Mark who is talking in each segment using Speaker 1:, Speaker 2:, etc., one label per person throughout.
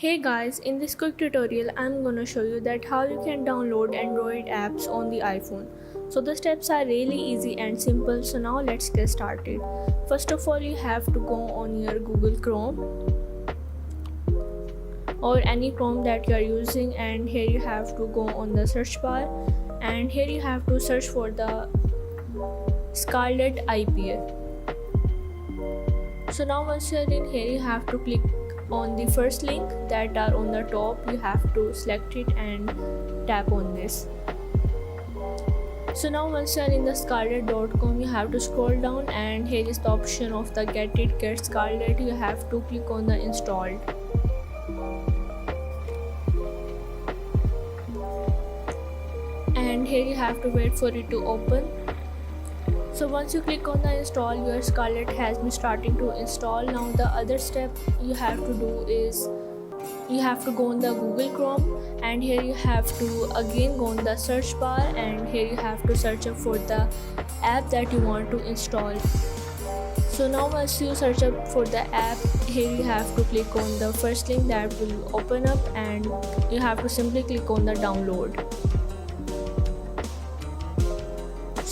Speaker 1: Hey guys, in this quick tutorial I'm gonna show you that how you can download Android apps on the iPhone. So the steps are really easy and simple, so now let's get started. First of all, you have to go on your Google Chrome or any Chrome that you are using, and here you have to go on the search bar, and here you have to search for the Scarlet IPA. So now once you are in here, you have to click on the first link that are on the top. You have to select it and tap on this. So now once you are in the scarlet.com, you have to scroll down, and here is the option of the get Scarlet. You have to click on the installed, and here you have to wait for it to open. So once you click on the install, your Scarlet has been starting to install. Now the other step you have to do is you have to go on the Google Chrome, and here you have to again go on the search bar, and here you have to search up for the app that you want to install. So now once you search up for the app, here you have to click on the first link that will open up, and you have to simply click on the download.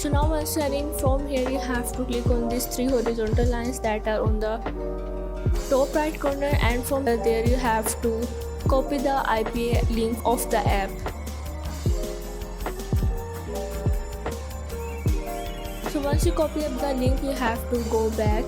Speaker 1: So now once you are in, from here you have to click on these three horizontal lines that are on the top right corner, and from there you have to copy the IPA link of the app. So once you copy up the link, you have to go back,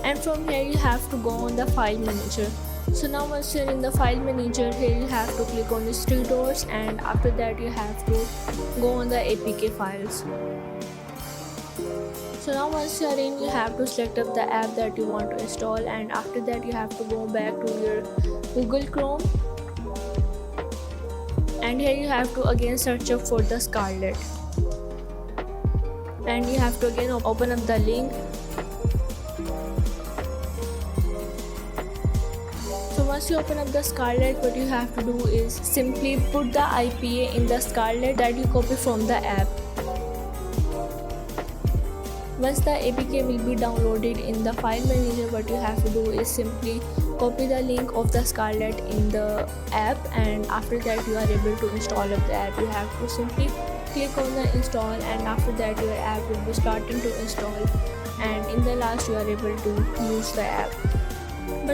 Speaker 1: and from here you have to go on the file manager. So now once you're in the file manager, here you have to click on these three dots, and after that you have to go on the APK files. So now once you are in, you have to select up the app that you want to install, and after that you have to go back to your Google Chrome, and here you have to again search up for the Scarlet, and you have to again open up the link. So once you open up the Scarlet, what you have to do is simply put the IPA in the Scarlet that you copy from the app. Once the APK will be downloaded in the file manager, what you have to do is simply copy the link of the Scarlet in the app, and after that you are able to install up the app. You have to simply click on the install, and after that your app will be starting to install, and in the last you are able to use the app.